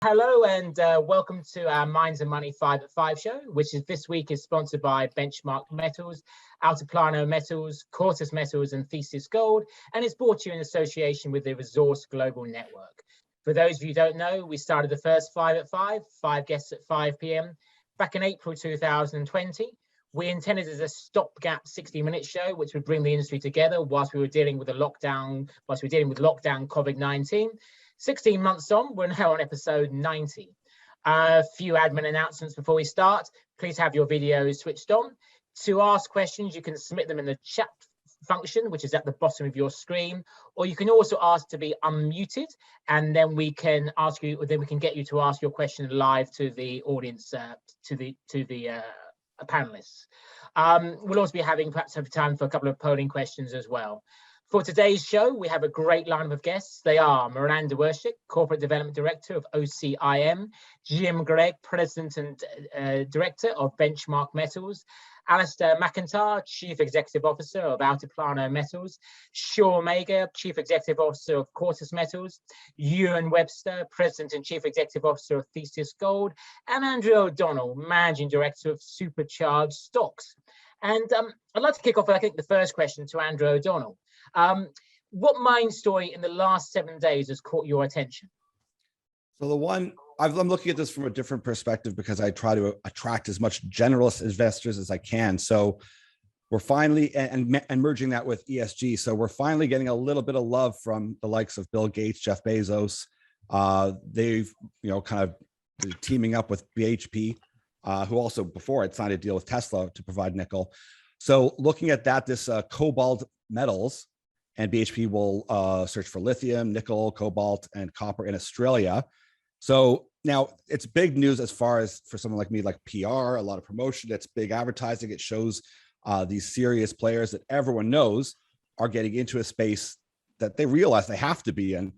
Hello and welcome to our Minds and Money 5 at 5 show, which is this week is sponsored by Benchmark Metals, Altiplano Metals, Cortus Metals and Thesis Gold, and it's brought to you in association with the Resource Global Network. For those of you who don't know, we started the first 5 at 5, 5 guests at 5 p.m. back in April 2020. We intended as a stopgap 60-minute show, which would bring the industry together whilst we were dealing with lockdown COVID-19. 16 months on, we're now on episode 90. A few admin announcements before we start. Please have your videos switched on. To ask questions, you can submit them in the chat function, which is at the bottom of your screen, or you can also ask to be unmuted, and then we can get you to ask your question live to the audience, to the panelists. We'll also be having perhaps time for a couple of polling questions as well. For today's show, we have a great lineup of guests. They are Miranda Werstiuk, Corporate Development Director of OCIM, Jim Greig, President and Director of Benchmark Metals, Alastair McIntyre, Chief Executive Officer of Altiplano Metals, Shaw Mager, Chief Executive Officer of Cortus Metals, Ewan Webster, President and Chief Executive Officer of Thesis Gold, and Andrew O'Donnell, Managing Director of Supercharged Stocks. And I'd like to kick off, I think, the first question to Andrew O'Donnell. What mine story in the last 7 days has caught your attention? So the one, I'm looking at this from a different perspective because I try to attract as much generalist investors as I can. So we're finally, and merging that with ESG. So we're finally getting a little bit of love from the likes of Bill Gates, Jeff Bezos. They've, kind of teaming up with BHP, who also before had signed a deal with Tesla to provide nickel. So looking at that, this cobalt metals, and BHP will search for lithium, nickel, cobalt, and copper in Australia. So now it's big news as far as for someone like me, like PR, a lot of promotion, it's big advertising. It shows these serious players that everyone knows are getting into a space that they realize they have to be in.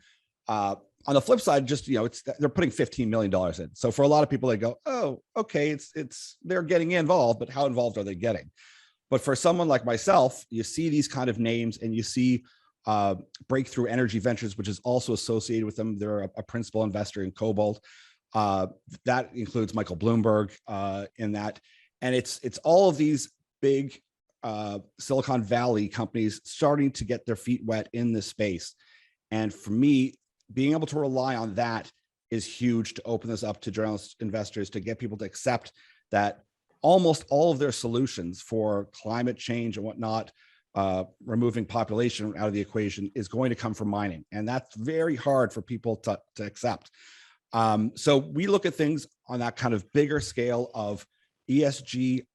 On the flip side, just, they're putting $15 million in. So for a lot of people, they go, oh, okay, they're getting involved, but how involved are they getting? But for someone like myself, you see these kind of names and you see Breakthrough Energy Ventures, which is also associated with them. They're a principal investor in cobalt. That includes Michael Bloomberg in that. And it's all of these big Silicon Valley companies starting to get their feet wet in this space. And for me, being able to rely on that is huge to open this up to journalist investors, to get people to accept that almost all of their solutions for climate change and whatnot, removing population out of the equation, is going to come from mining. And that's very hard for people to accept. So we look at things on that kind of bigger scale of ESG,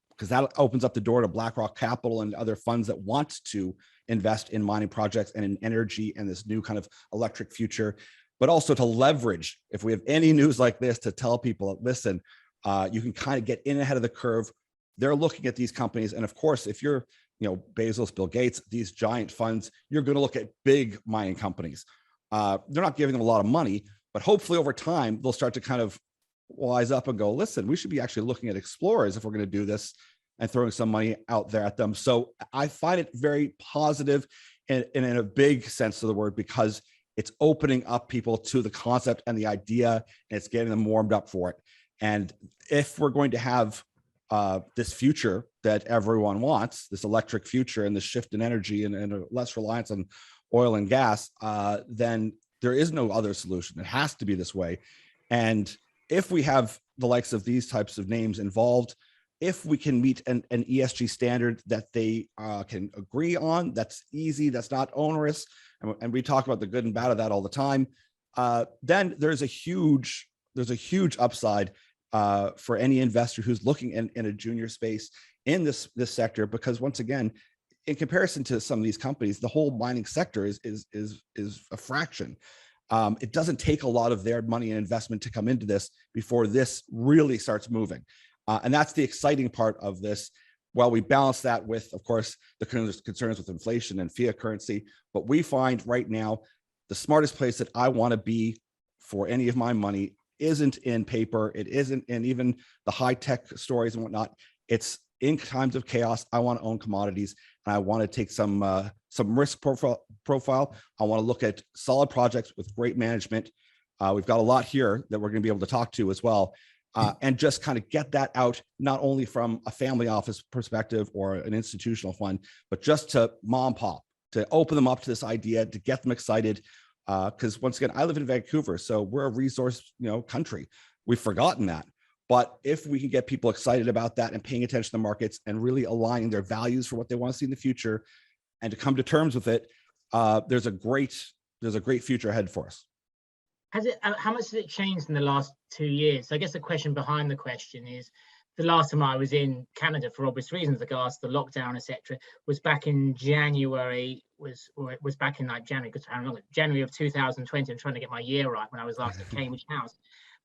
because that opens up the door to BlackRock Capital and other funds that want to invest in mining projects and in energy and this new kind of electric future, but also to leverage, if we have any news like this, to tell people, listen, you can kind of get in ahead of the curve. They're looking at these companies. And of course, if you're, Bezos, Bill Gates, these giant funds, you're going to look at big mining companies. They're not giving them a lot of money, but hopefully over time, they'll start to kind of wise up and go, listen, we should be actually looking at explorers if we're going to do this, and throwing some money out there at them. So I find it very positive and in a big sense of the word, because it's opening up people to the concept and the idea, and it's getting them warmed up for it. And if we're going to have this future that everyone wants, this electric future and the shift in energy and less reliance on oil and gas, then there is no other solution. It has to be this way. And if we have the likes of these types of names involved, if we can meet an ESG standard that they can agree on, that's easy, that's not onerous, and we talk about the good and bad of that all the time, then there's a huge upside for any investor who's looking in a junior space in this sector, because once again, in comparison to some of these companies, the whole mining sector is a fraction. It doesn't take a lot of their money and investment to come into this before this really starts moving. And that's the exciting part of this. While we balance that with, of course, the concerns with inflation and fiat currency, but we find right now the smartest place that I want to be for any of my money isn't in paper. It isn't in even the high tech stories and whatnot. It's in times of chaos. I want to own commodities, and I want to take some risk profile. I want to look at solid projects with great management, We've got a lot here that we're going to be able to talk to as well. And just kind of get that out, not only from a family office perspective or an institutional fund, but just to mom and pop, to open them up to this idea, to get them excited. Because once again, I live in Vancouver, so we're a resource, country. We've forgotten that. But if we can get people excited about that and paying attention to the markets and really aligning their values for what they want to see in the future and to come to terms with it, there's a great future ahead for us. How much has it changed in the last 2 years? I guess the question behind the question is, the last time I was in Canada, for obvious reasons, regards to the lockdown, etc., was back in January. Was back in like January, because January of 2020. I'm trying to get my year right, when I was last at Cambridge House.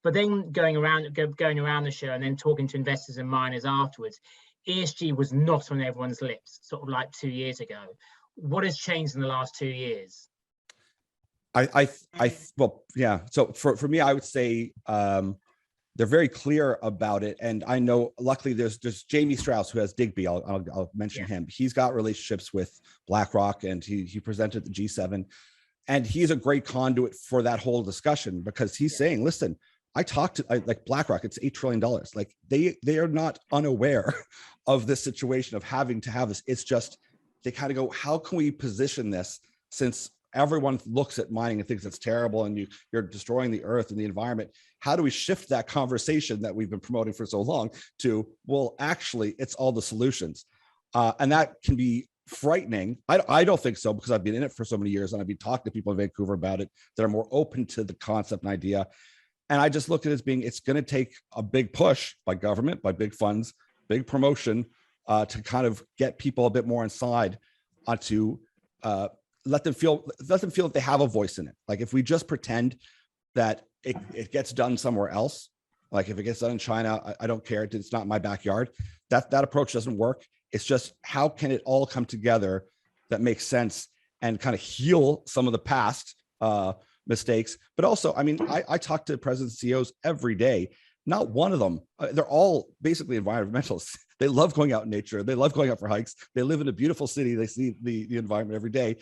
But then going around the show and then talking to investors and miners afterwards, ESG was not on everyone's lips, sort of like 2 years ago. What has changed in the last 2 years? Well, yeah. So for me, I would say they're very clear about it. And I know, luckily, there's Jamie Strauss, who has Digby. I'll mention him. He's got relationships with BlackRock, and he presented the G7. And he's a great conduit for that whole discussion, because he's saying, listen, I talked to like BlackRock, it's $8 trillion. Like they are not unaware of this situation of having to have this. It's just, they kind of go, how can we position this, since everyone looks at mining and thinks it's terrible and you're destroying the earth and the environment? How do we shift that conversation that we've been promoting for so long to, well, actually, it's all the solutions? And that can be frightening. I don't think so, because I've been in it for so many years, and I've been talking to people in Vancouver about it that are more open to the concept and idea. And I just look at it as being, it's going to take a big push by government, by big funds, big promotion, to kind of get people a bit more inside, to let them feel that they have a voice in it. Like, if we just pretend that it gets done somewhere else, like if it gets done in China, I don't care, it's not my backyard. That approach doesn't work. It's just, how can it all come together that makes sense and kind of heal some of the past mistakes? But also, I mean, I talk to presidents and CEOs every day. Not one of them, they're all basically environmentalists. They love going out in nature. They love going out for hikes. They live in a beautiful city. They see the environment every day.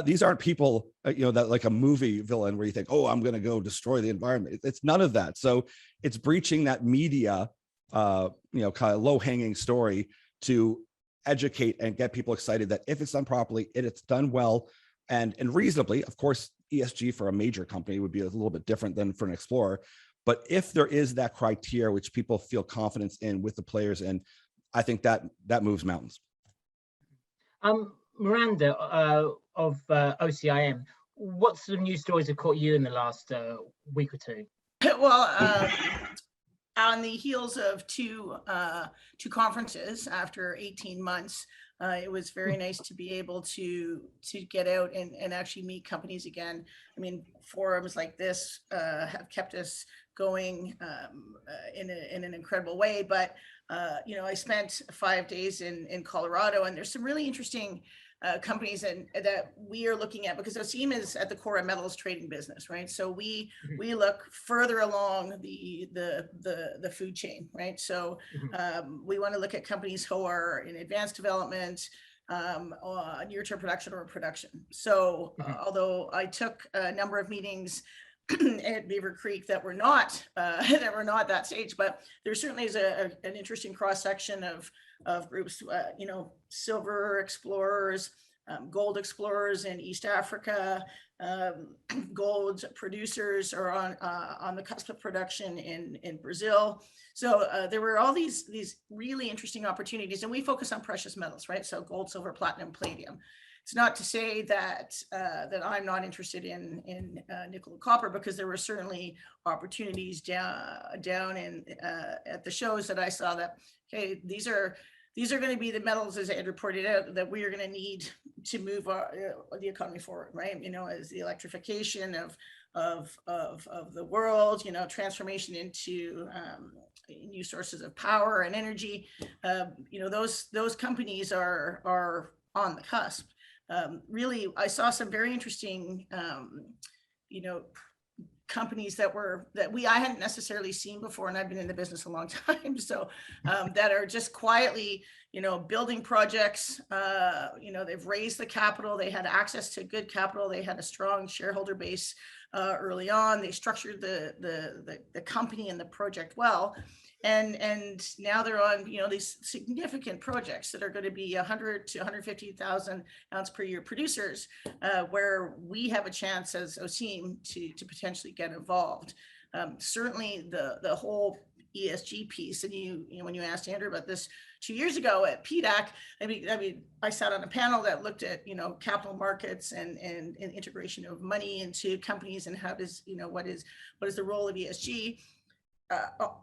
These aren't people, that like a movie villain where you think, oh, I'm going to go destroy the environment. It's none of that. So it's breaching that media, kind of low hanging story to educate and get people excited that if it's done properly, it's done well and reasonably. Of course, ESG for a major company would be a little bit different than for an explorer. But if there is that criteria which people feel confidence in with the players, and I think that moves mountains. Miranda of OCIM, what sort of news stories have caught you in the last week or two? Well, on the heels of two conferences after 18 months, it was very nice to be able to get out and actually meet companies again. I mean, forums like this have kept us going in an incredible way. But I spent 5 days in Colorado, and there's some really interesting companies that we are looking at, because OCIM is at the core of metals trading business, right? So we look further along the food chain, right? So we want to look at companies who are in advanced development, near-term production or production. So although I took a number of meetings at Beaver Creek that were not that stage, but there certainly is an interesting cross section of groups, silver explorers, gold explorers in East Africa, gold producers are on the cusp of production in Brazil. So there were all these really interesting opportunities, and we focus on precious metals, right? So gold, silver, platinum, palladium. It's not to say that I'm not interested in nickel and copper, because there were certainly opportunities down in at the shows that I saw that, okay, these are going to be the metals, as Ed reported out, that we are going to need to move the economy forward, right? As the electrification of the world, transformation into new sources of power and energy. Those companies are on the cusp. Really, I saw some very interesting, companies that I hadn't necessarily seen before, and I've been in the business a long time, so that are just quietly, building projects. They've raised the capital, they had access to good capital, they had a strong shareholder base early on, they structured the company and the project well. And now they're on, these significant projects that are going to be 100 to 150,000 ounce per year producers, where we have a chance as OCIM to potentially get involved. Certainly the whole ESG piece, and when you asked Andrew about this 2 years ago at PDAC, I sat on a panel that looked at capital markets and integration of money into companies, and how does what is the role of ESG.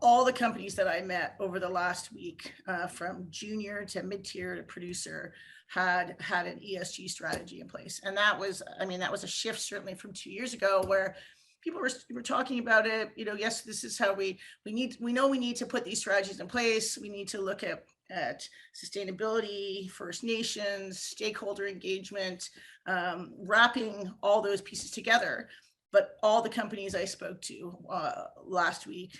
All the companies that I met over the last week, from junior to mid-tier to producer, had an ESG strategy in place. And that was a shift certainly from 2 years ago, where people were talking about it. Yes, this is how we know we need to put these strategies in place. We need to look at sustainability, First Nations, stakeholder engagement, wrapping all those pieces together. But all the companies I spoke to last week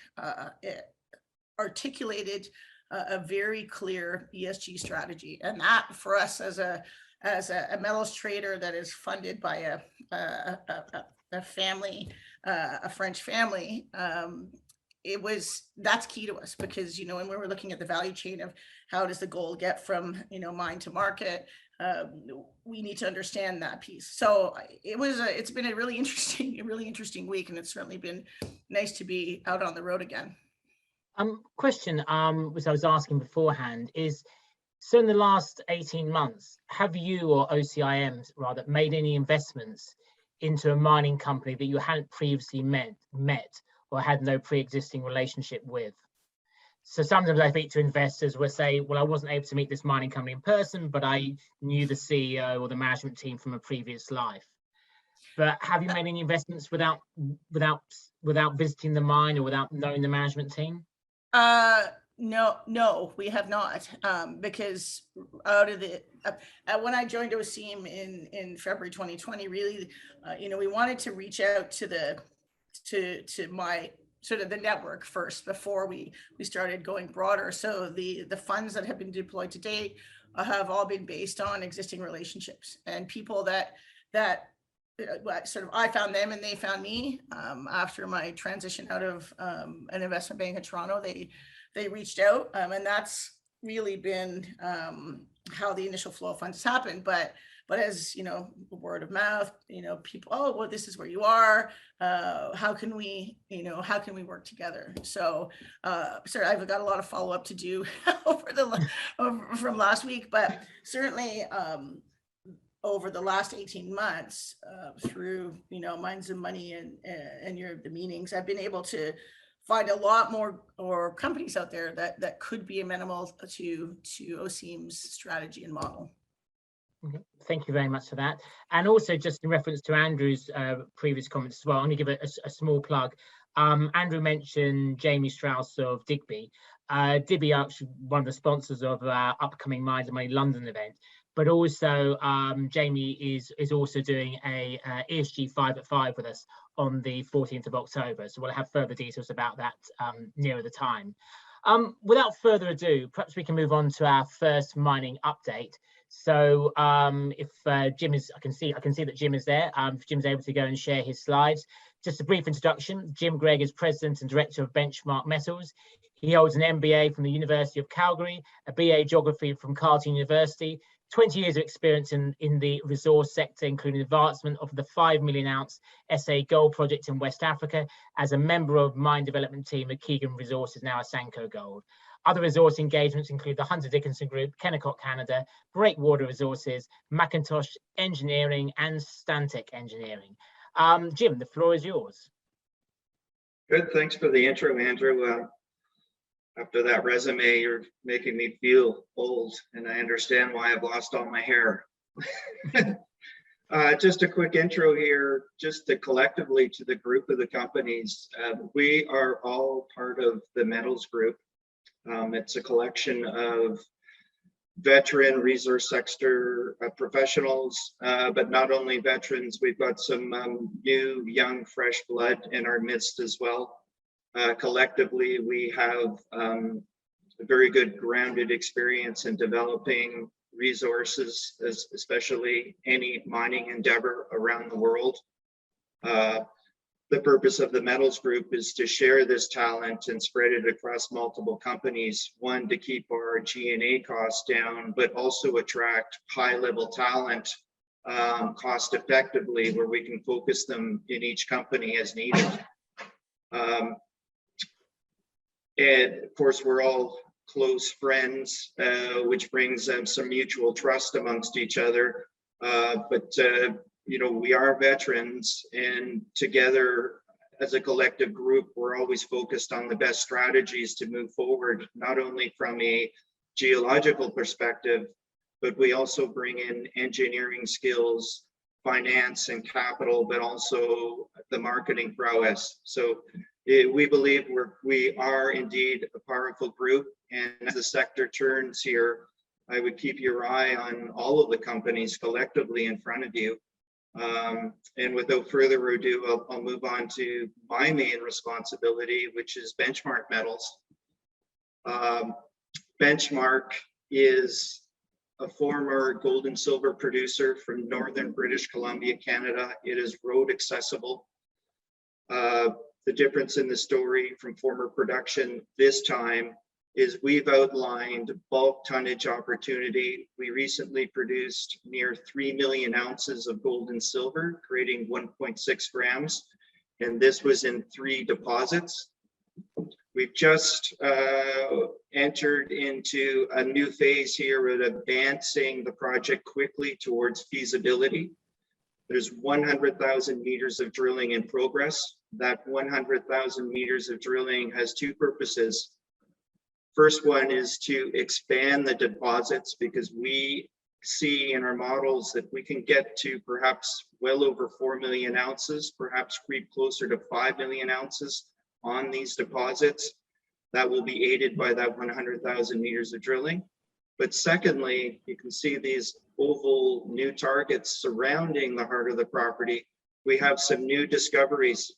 articulated a very clear ESG strategy, and that for us as a metals trader that is funded by a family, a French family, that's key to us, because when we were looking at the value chain of how does the gold get from mine to market, we need to understand that piece. So it's been a really interesting week, and it's certainly been nice to be out on the road again. Question, which I was asking beforehand, is, so in the last 18 months, have you, or OCIM rather, made any investments into a mining company that you hadn't previously met or had no pre-existing relationship with? So sometimes I speak to investors will say, well, I wasn't able to meet this mining company in person, but I knew the CEO or the management team from a previous life. But have you made any investments without visiting the mine or without knowing the management team? No, we have not, because when I joined OCIM in February 2020, really, we wanted to reach out to my sort of the network first before we started going broader. So the funds that have been deployed to date have all been based on existing relationships and people that sort of I found them and they found me. After my transition out of an investment bank in Toronto, they reached out, and that's really been how the initial flow of funds has happened. But as word of mouth, people, oh, well, this is where you are. How can we work together? So, sorry, I've got a lot of follow up to do from last week, but certainly over the last 18 months, through Minds and Money and the meetings, I've been able to find a lot more companies out there that could be amenable to OCIM's strategy and model. Okay. Thank you very much for that. And also, just in reference to Andrew's previous comments as well, I'm going to give a small plug. Andrew mentioned Jamie Strauss of Digby. Digby are actually one of the sponsors of our upcoming Minds and Money London event. But also, Jamie is also doing a ESG 5 at 5 with us on the 14th of October. So we'll have further details about that nearer the time. Without further ado, perhaps we can move on to our first mining update. So if Jim is, I can see that Jim is there. If Jim's able to go and share his slides. Just a brief introduction. Jim Greig is President and Director of Benchmark Metals. He holds an MBA from the University of Calgary, a BA Geography from Carleton University, 20 years of experience in the resource sector, including advancement of the 5 million ounce SA Gold project in West Africa as a member of mine development team at Keegan Resources, now Asanko Gold. Other resource engagements include the Hunter Dickinson Group, Kennecott Canada, Breakwater Resources, McIntyre Engineering, and Stantec Engineering. Jim, the floor is yours. Good, thanks for the intro, Andrew. After that resume, you're making me feel old, and I understand why I've lost all my hair. Just a quick intro here, just collectively to the group of the companies. We are all part of the Metals Group. It's a collection of veteran resource sector professionals, but not only veterans, we've got some new, young, fresh blood in our midst as well. Collectively, we have a very good grounded experience in developing resources, especially any mining endeavor around the world. The purpose of the metals group is to share this talent and spread it across multiple companies. One, to keep our G&A costs down, but also attract high-level talent cost effectively, where we can focus them in each company as needed. And of course, we're all close friends, which brings some mutual trust amongst each other. You know, we are veterans, and together as a collective group, we're always focused on the best strategies to move forward, not only from a geological perspective, but we also bring in engineering skills, finance and capital, but also the marketing prowess. So we believe we are indeed a powerful group, and as the sector turns here, I would keep your eye on all of the companies collectively in front of you. And without further ado, I'll move on to my main responsibility, which is Benchmark Metals. Benchmark is a former gold and silver producer from northern British Columbia, Canada. It is road accessible. The difference in the story from former production this time is we've outlined bulk tonnage opportunity. We recently produced near 3 million ounces of gold and silver, creating 1.6 grams. And this was in 3 deposits. We've just entered into a new phase here with advancing the project quickly towards feasibility. There's 100,000 meters of drilling in progress. That 100,000 meters of drilling has 2 purposes. First one is to expand the deposits, because we see in our models that we can get to perhaps well over 4 million ounces, perhaps creep closer to 5 million ounces on these deposits. That will be aided by that 100,000 meters of drilling. But secondly, you can see these oval new targets surrounding the heart of the property. We have some new discoveries.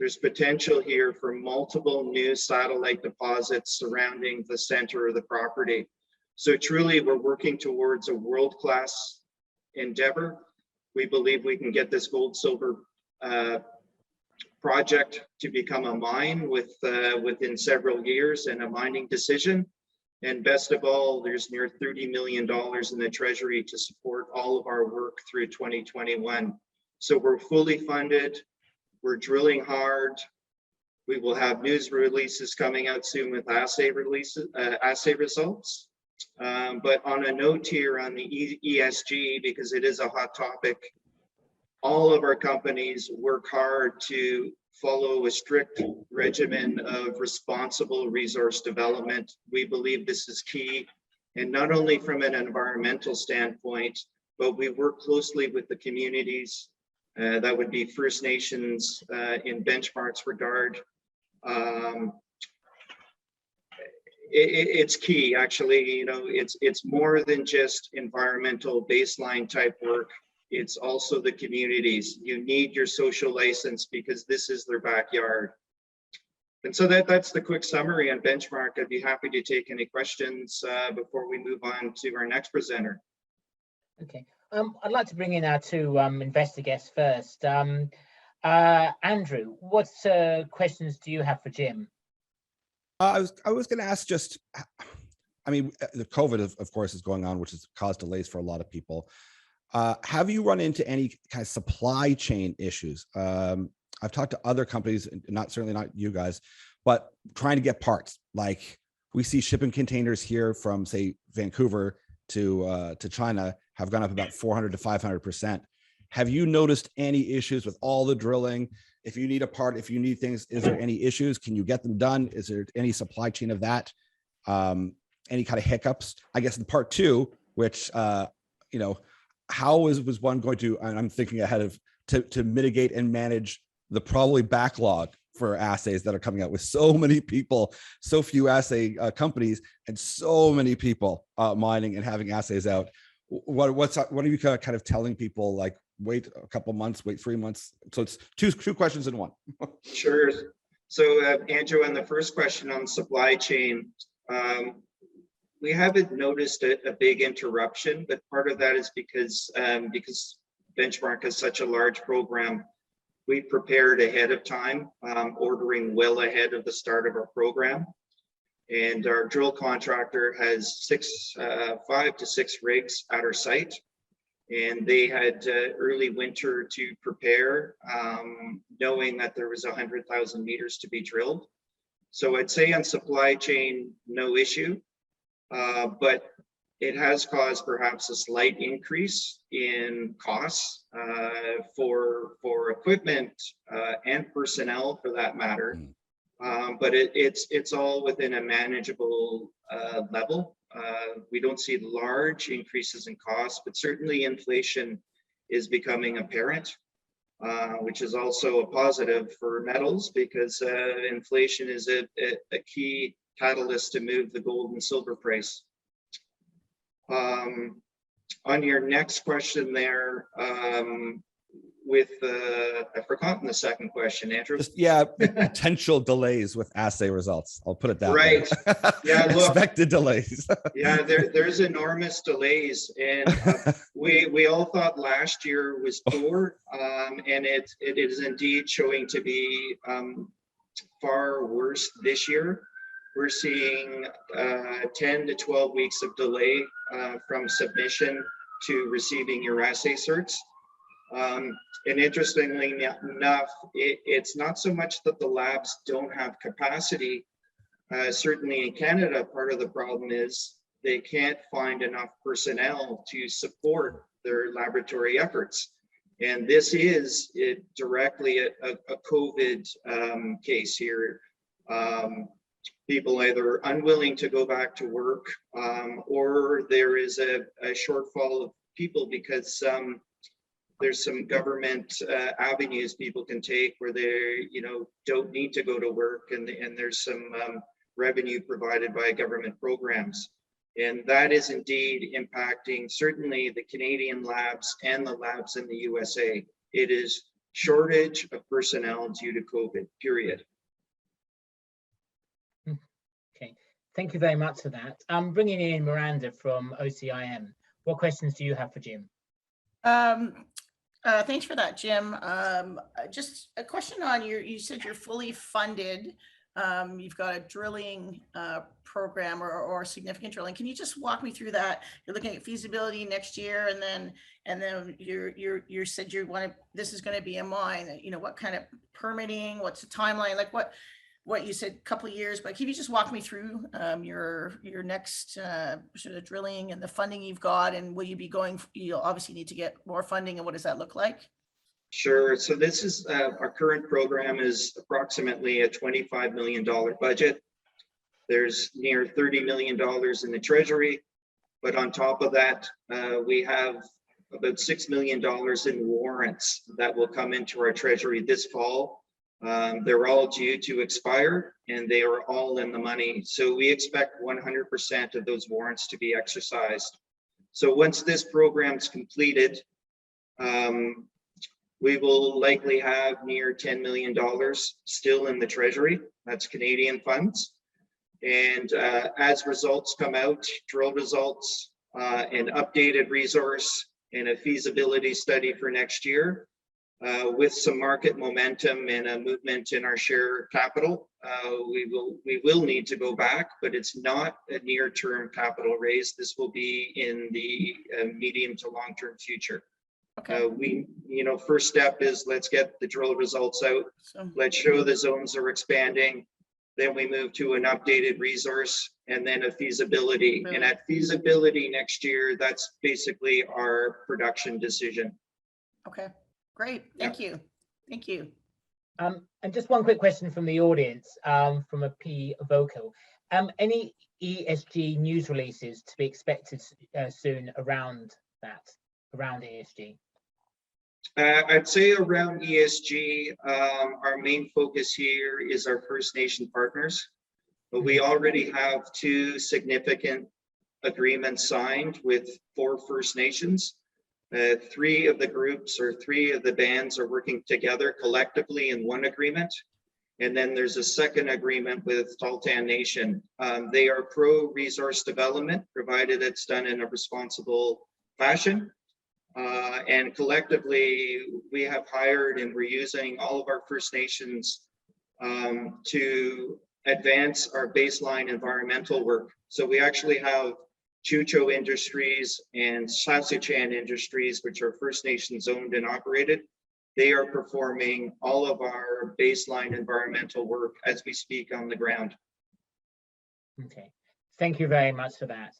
There's potential here for multiple new satellite deposits surrounding the center of the property. So truly, we're working towards a world-class endeavor. We believe we can get this gold silver project to become a mine within several years, and a mining decision. And best of all, there's near $30 million in the treasury to support all of our work through 2021. So we're fully funded. We're drilling hard. We will have news releases coming out soon with assay results. But on a note here on the ESG, because it is a hot topic, all of our companies work hard to follow a strict regimen of responsible resource development. We believe this is key, and not only from an environmental standpoint, but we work closely with the communities. That would be First Nations in Benchmark's regard. It's key, actually. You know, it's more than just environmental baseline type work. It's also the communities. You need your social license because this is their backyard. And so that's the quick summary on Benchmark. I'd be happy to take any questions before we move on to our next presenter. Okay. I'd like to bring in our 2 investor guests first. Andrew, what questions do you have for Jim? I was going to ask just, I mean, the COVID, of course, is going on, which has caused delays for a lot of people. Have you run into any kind of supply chain issues? I've talked to other companies, certainly not you guys, but trying to get parts. Like we see shipping containers here from, say, Vancouver to China have gone up about 400 to 500%. Have you noticed any issues with all the drilling? If you need a part, if you need things, is there any issues? Can you get them done? Is there any supply chain of that? Any kind of hiccups? I guess in part 2, which, you know, how was one going to, and I'm thinking ahead of, to mitigate and manage the probably backlog for assays that are coming out with so many people, so few assay companies, and so many people mining and having assays out. What are you kind of telling people, like, wait a couple months, wait 3 months? So it's two questions in one. Sure. So Andrew, on the first question on supply chain, we haven't noticed a big interruption, but part of that is because Benchmark is such a large program. We prepared ahead of time, ordering well ahead of the start of our program. And our drill contractor has 5 to 6 rigs at our site. And they had early winter to prepare, knowing that there was 100,000 meters to be drilled. So I'd say on supply chain, no issue, but it has caused perhaps a slight increase in costs for equipment and personnel, for that matter. But it's all within a manageable level. We don't see large increases in costs, but certainly inflation is becoming apparent, which is also a positive for metals, because inflation is a key catalyst to move the gold and silver price. On your next question there, I've forgotten the second question, Andrew. Potential delays with assay results. I'll put it that way. Right. Yeah, look, expected delays. Yeah, there's enormous delays, and we all thought last year was poor, and it is indeed showing to be far worse this year. We're seeing 10 to 12 weeks of delay from submission to receiving your assay certs. And interestingly enough, it's not so much that the labs don't have capacity. Certainly in Canada, part of the problem is they can't find enough personnel to support their laboratory efforts. And this is directly a COVID case here. People either unwilling to go back to work, or there is a shortfall of people because there's some government avenues people can take where they, don't need to go to work, and there's some revenue provided by government programs. And that is indeed impacting certainly the Canadian labs and the labs in the USA. It is shortage of personnel due to COVID, period. Okay, thank you very much for that. I'm bringing in Miranda from OCIM. What questions do you have for Jim? Thanks for that, Jim. Just a question on you said you're fully funded. You've got a drilling program or significant drilling. Can you just walk me through that? You're looking at feasibility next year, and then you said this is going to be a mine. What kind of permitting? What's the timeline? Like what you said, a couple of years, but can you just walk me through your next sort of drilling and the funding you've got, and will you be going? You'll obviously need to get more funding, and what does that look like? Sure. So this is our current program is approximately a $25 million budget. There's near $30 million in the treasury, but on top of that, we have about $6 million in warrants that will come into our treasury this fall. They're all due to expire, and they are all in the money. So we expect 100% of those warrants to be exercised. So once this program's completed, we will likely have near $10 million still in the treasury. That's Canadian funds. And as results come out, drill results, an updated resource, and a feasibility study for next year, with some market momentum and a movement in our share capital, we will need to go back, but it's not a near-term capital raise. This will be in the medium to long-term future. Okay. First step is let's get the drill results out. Let's show the zones are expanding. Then we move to an updated resource and then a feasibility. And at feasibility next year, that's basically our production decision. Okay, great. Thank you. Thank you. And just one quick question from the audience, from a P Vocal. Any ESG news releases to be expected soon around ESG? I'd say around ESG, our main focus here is our First Nation partners. But we already have 2 significant agreements signed with 4 First Nations. 3 of the groups or 3 of the bands are working together collectively in one agreement. And then there's a second agreement with Tahltan Nation. They are pro-resource development, provided it's done in a responsible fashion. And collectively, we have hired and we're using all of our First Nations to advance our baseline environmental work. So we actually have Chucho Industries and Saskatchewan Industries, which are First Nations owned and operated. They are performing all of our baseline environmental work as we speak on the ground. Okay, thank you very much for that.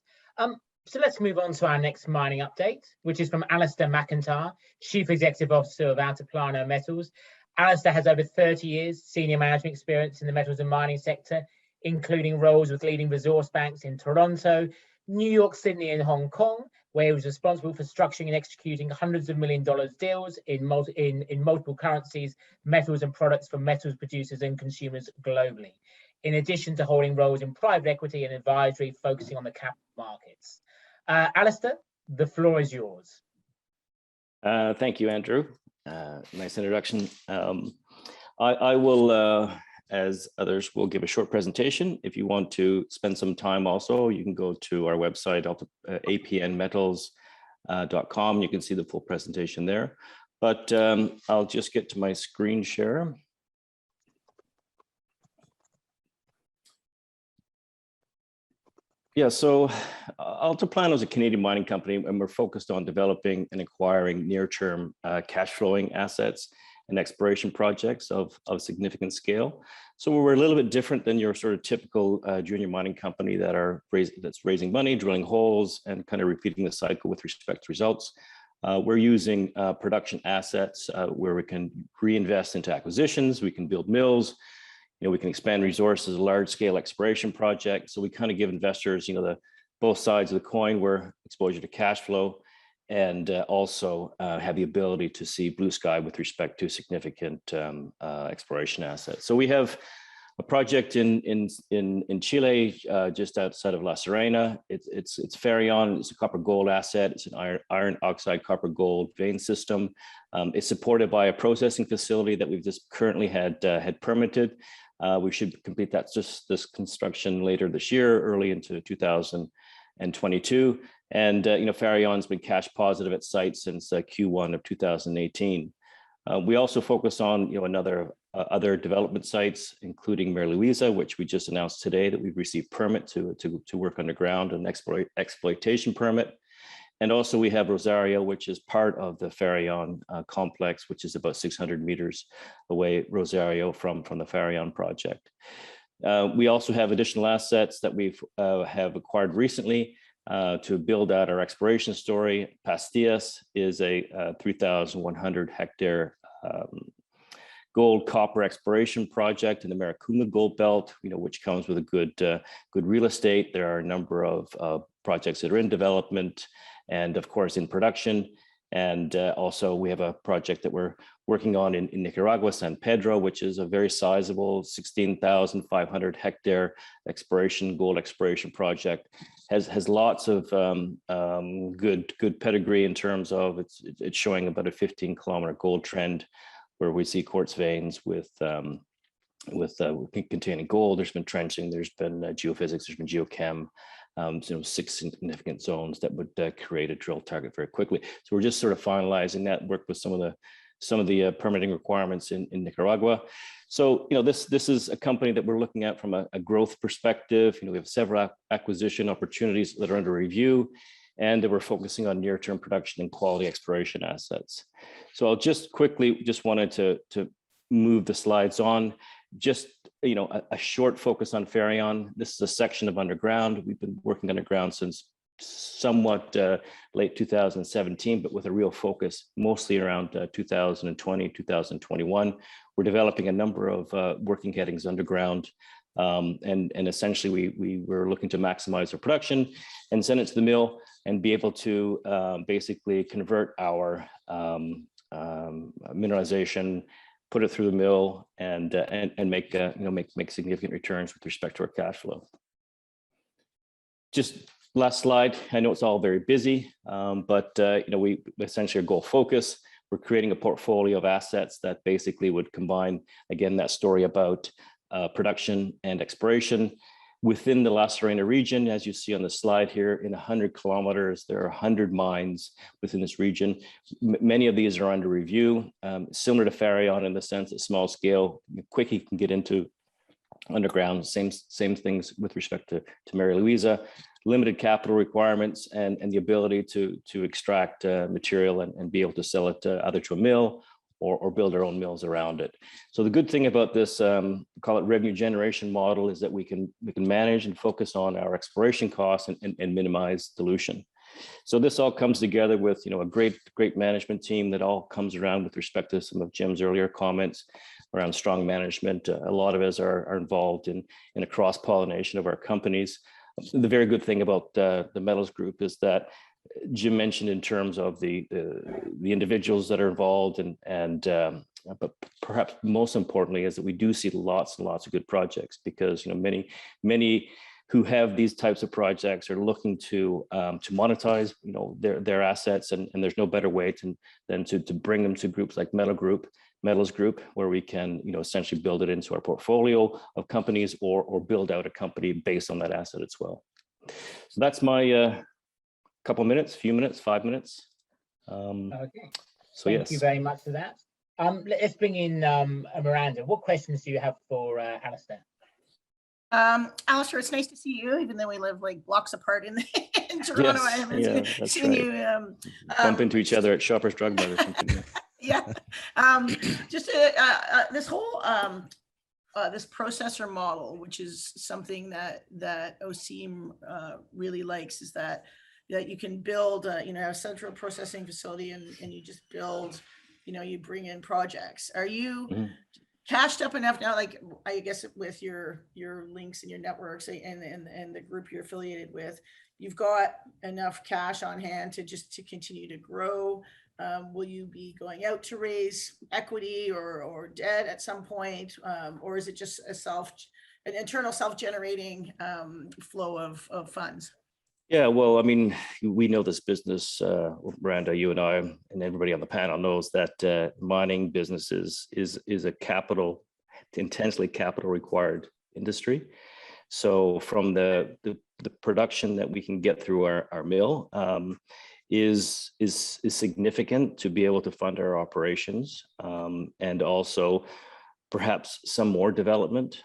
So let's move on to our next mining update, which is from Alastair McIntyre, Chief Executive Officer of Altiplano Metals. Alastair has over 30 years senior management experience in the metals and mining sector, including roles with leading resource banks in Toronto, New York, Sydney, and Hong Kong, where he was responsible for structuring and executing hundreds of $1 million deals in multiple currencies, metals and products for metals producers and consumers globally, in addition to holding roles in private equity and advisory focusing on the capital markets. Alastair, the floor is yours. Thank you, Andrew. Nice introduction. I will, as others will, give a short presentation. If you want to spend some time also, you can go to our website, apnmetals.com. You can see the full presentation there. But I'll just get to my screen share. Yeah, so Altiplano is a Canadian mining company, and we're focused on developing and acquiring near-term cash flowing assets and exploration projects of significant scale. So we're a little bit different than your sort of typical junior mining company that's raising money, drilling holes, and kind of repeating the cycle with respect to results. We're using production assets where we can reinvest into acquisitions, we can build mills, we can expand resources, large-scale exploration projects. So we kind of give investors, the both sides of the coin, where exposure to cash flow, and also have the ability to see blue sky with respect to significant exploration assets. So we have a project in Chile, just outside of La Serena. It's Ferion. It's a copper gold asset. It's an iron oxide copper gold vein system. It's supported by a processing facility that we've just currently had permitted. We should complete this construction later this year, early into 2022. And Ferion's been cash positive at site since Q1 of 2018. We also focus on other development sites, including Mary Louisa, which we just announced today that we've received permit to work underground, an exploitation permit. And also we have Rosario, which is part of the Ferion complex, which is about 600 meters away, Rosario, from the Ferion project. We also have additional assets that we've have acquired recently to build out our exploration story. Pastillas is a 3,100 hectare gold copper exploration project in the Maricunga Gold Belt, which comes with a good real estate. There are a number of projects that are in development and of course in production. And also we have a project that we're working on in Nicaragua, San Pedro, which is a very sizable 16,500 hectare gold exploration project. Has lots of good pedigree in terms of it's showing about a 15-kilometer gold trend, where we see quartz veins with containing gold. There's been trenching, there's been geophysics, there's been geochem. 6 significant zones that would create a drill target very quickly. So we're just sort of finalizing that work with some of the permitting requirements in Nicaragua. So this is a company that we're looking at from a growth perspective. We have several acquisition opportunities that are under review, and we're focusing on near-term production and quality exploration assets. So I'll just quickly wanted to move the slides on. Just a short focus on Ferion. This is a section of underground. We've been working underground since somewhat late 2017, but with a real focus mostly around 2020, 2021. We're developing a number of working headings underground. And essentially we were looking to maximize our production and send it to the mill and be able to basically convert our mineralization, put it through the mill, and make make significant returns with respect to our cash flow. Just last slide. I know it's all very busy, but we essentially are goal focus. We're creating a portfolio of assets that basically would combine, again, that story about production and exploration within the La Serena region. As you see on the slide here, in 100 kilometers, there are 100 mines within this region. Many of these are under review, similar to Farion in the sense that small scale, quickly can get into underground. Same things with respect to Mary Louisa. Limited capital requirements and the ability to extract material and be able to sell it either to a mill or build our own mills around it. So the good thing about this, call it revenue generation model, is that we can manage and focus on our exploration costs and minimize dilution. So this all comes together with a great management team that all comes around with respect to some of Jim's earlier comments around strong management. A lot of us are involved in a cross-pollination of our companies. The very good thing about the metals group is that Jim mentioned in terms of the individuals that are involved, but perhaps most importantly is that we do see lots and lots of good projects, because many who have these types of projects are looking to monetize their assets, and there's no better way than to bring them to groups like Metals Group, where we can essentially build it into our portfolio of companies or build out a company based on that asset as well. So that's my few minutes, 5 minutes. Okay. So Thank you very much for that. Let's bring in Miranda. What questions do you have for Alastair? Alastair, it's nice to see you, even though we live like blocks apart in Toronto. Yes, I haven't seen right. you Bump into each other at Shoppers Drug Mart or something. Yeah. Just this whole this processor model, which is something that OCIM really likes, is that you can build a central processing facility and you just build, you bring in projects. Are you cashed up enough now, like I guess with your links and your networks and the group you're affiliated with, you've got enough cash on hand to continue to grow? Will you be going out to raise equity or debt at some point, or is it just an internal self-generating flow of funds? Yeah, well, I mean, we know this business, Miranda, you and I, and everybody on the panel knows that mining business is a intensely capital required industry. So from the production that we can get through our mill is significant to be able to fund our operations, and also perhaps some more development.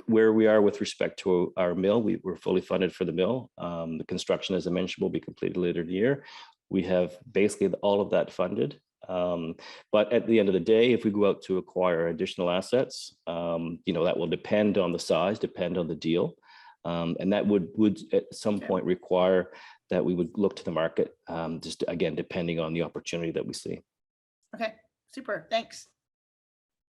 Where we are with respect to our mill, we're fully funded for the mill. The construction, as I mentioned, will be completed later in the year. We have basically all of that funded. But at the end of the day, if we go out to acquire additional assets, that will depend on the size, depend on the deal. And that would at some point require that we would look to the market, just again, depending on the opportunity that we see. Okay, super, thanks.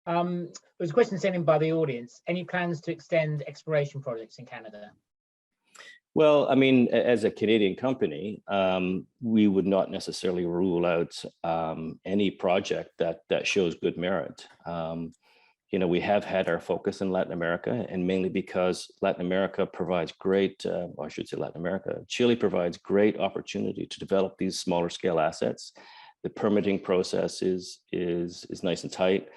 There's a question sent in by the audience. Any plans to extend exploration projects in Canada? Well, I mean, as a Canadian company, we would not necessarily rule out any project that shows good merit. We have had our focus in Latin America, and mainly because Latin America provides great, I should say Latin America, Chile provides great opportunity to develop these smaller scale assets. The permitting process is nice and tight.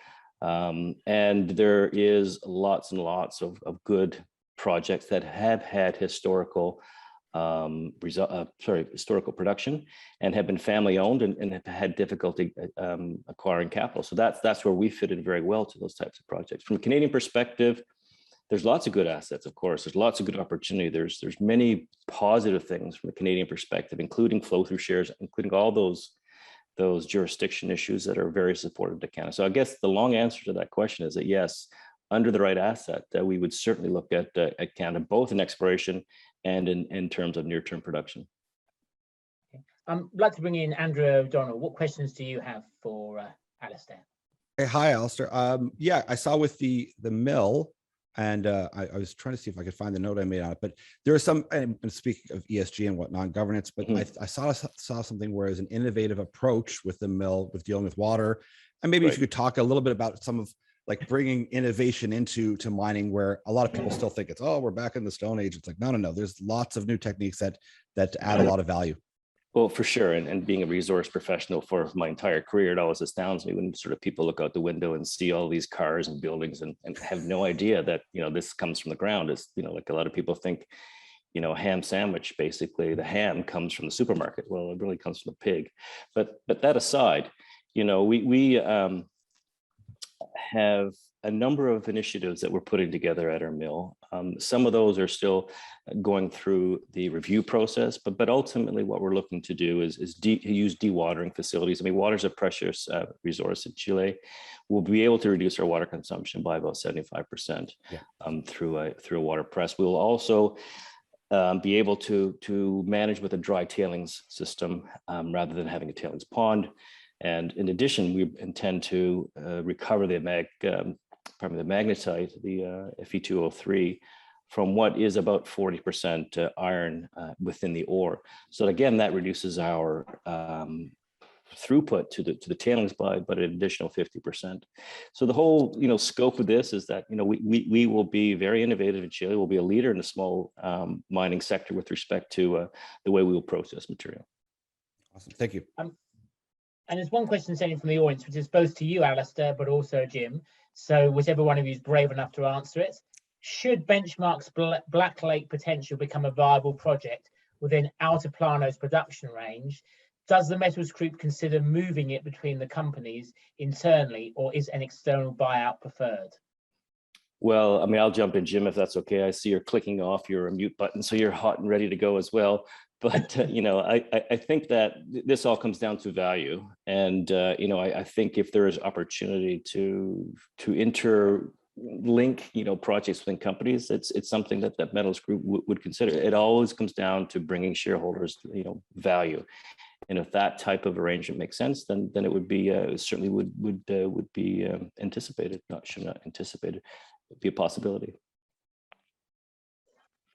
And there is lots and lots of good projects that have had historical production and have been family owned and have had difficulty acquiring capital. So that's where we fit in very well to those types of projects. From a Canadian perspective, there's lots of good assets, of course. There's lots of good opportunity. There's many positive things from a Canadian perspective, including flow through shares, including all those jurisdiction issues that are very supportive to Canada. So I guess the long answer to that question is that yes, under the right asset, we would certainly look at Canada, both in exploration and in terms of near-term production. I'd like to bring in Andrew O'Donnell. What questions do you have for Alastair? Hey, hi, Alastair. Yeah, I saw with the mill, And I was trying to see if I could find the note I made on it, but there are some, and speaking of ESG and whatnot, governance, but I saw something where it's an innovative approach with the mill with dealing with water. And maybe if you could talk a little bit about some of like bringing innovation into mining, where a lot of people still think it's, oh, we're back in the Stone Age. It's like, no, there's lots of new techniques that add a lot of value. Well, for sure. And being a resource professional for my entire career, it always astounds me when sort of people look out the window and see all these cars and buildings and have no idea that, this comes from the ground. It's, like a lot of people think, ham sandwich, basically the ham comes from the supermarket. Well, it really comes from the pig. But that aside, we have a number of initiatives that we're putting together at our mill. Some of those are still going through the review process, but ultimately what we're looking to do is use dewatering facilities. I mean, water is a precious resource in Chile. We'll be able to reduce our water consumption by about 75% through a water press. We'll also be able to manage with a dry tailings system rather than having a tailings pond. And in addition, we intend to recover the magnetite, the Fe2O3, from what is about 40% iron within the ore. So again, that reduces our throughput to the tailings by an additional 50%. So the whole scope of this is that we will be very innovative in Chile. We'll be a leader in the small mining sector with respect to the way we will process material. Awesome, thank you. And there's one question sent in from the audience, which is both to you, Alastair, but also Jim. So whichever one of you is brave enough to answer it. Should Benchmark's Black Lake potential become a viable project within Altiplano's production range, does the Metals Group consider moving it between the companies internally, or is an external buyout preferred? Well, I mean, I'll jump in, Jim, if that's okay. I see you're clicking off your mute button, so you're hot and ready to go as well. But, I think that this all comes down to value. And, I think if there is opportunity to interlink, projects within companies, it's something that Metals Group would consider. It always comes down to bringing shareholders, value. And if that type of arrangement makes sense, then it would be certainly would be anticipated, not anticipated, would be a possibility.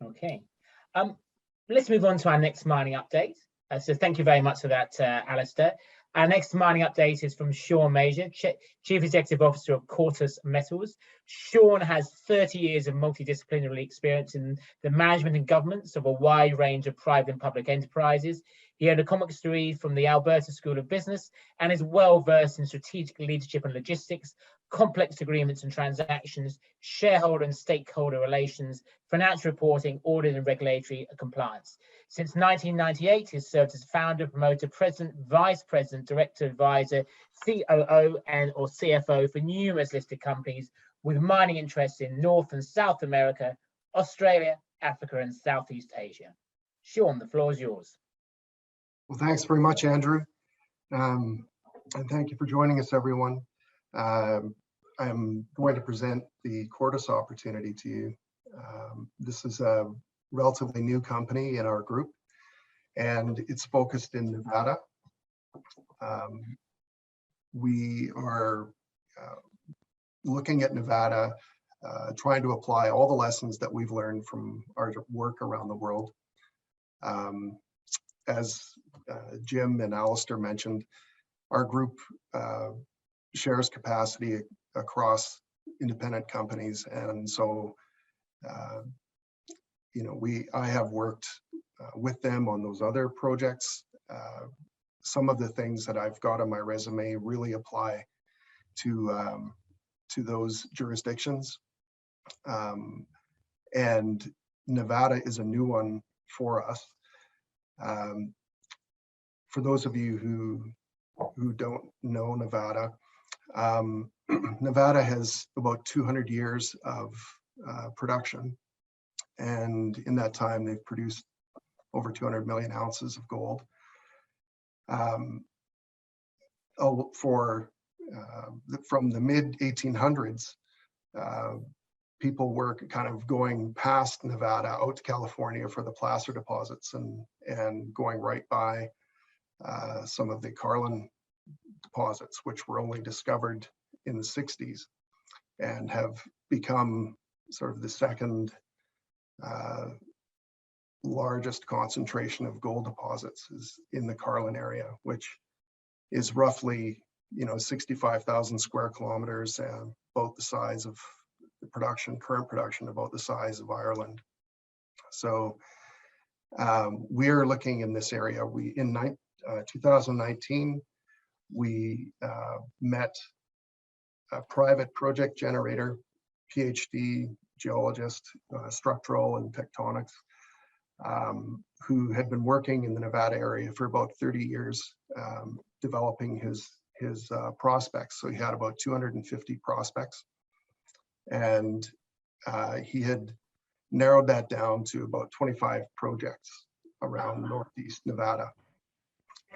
Okay. Let's move on to our next mining update. So thank you very much for that, Alastair. Our next mining update is from Sean Major, Chief Executive Officer of Cortus Metals. Sean has 30 years of multidisciplinary experience in the management and governance of a wide range of private and public enterprises. He earned a Commerce degree from the Alberta School of Business and is well versed in strategic leadership and logistics, complex agreements and transactions, shareholder and stakeholder relations, financial reporting, audit and regulatory compliance. Since 1998, he has served as founder, promoter, president, vice president, director, advisor, COO or CFO for numerous listed companies with mining interests in North and South America, Australia, Africa, and Southeast Asia. Sean, the floor is yours. Well, thanks very much, Andrew. And thank you for joining us, everyone. I'm going to present the Cortus opportunity to you. This is a relatively new company in our group, and it's focused in Nevada. We are looking at Nevada, trying to apply all the lessons that we've learned from our work around the world. As Jim and Alastair mentioned, our group shares capacity across independent companies, and so I have worked with them on those other projects. Some of the things that I've got on my resume really apply to those jurisdictions, and Nevada is a new one for us. For those of you who don't know Nevada, Nevada has about 200 years of production, and in that time they've produced over 200 million ounces of gold. From the mid 1800s, people were kind of going past Nevada out to California for the placer deposits and going right by some of the Carlin deposits, which were only discovered in the 60s and have become sort of the second largest concentration of gold deposits is in the Carlin area, which is roughly, 65,000 square kilometers, and about the size of the current production, about the size of Ireland. So we're looking in this area. In 2019, we met a private project generator, PhD geologist, structural and tectonics, who had been working in the Nevada area for about 30 years, developing his prospects. So he had about 250 prospects, and he had narrowed that down to about 25 projects around Northeast Nevada.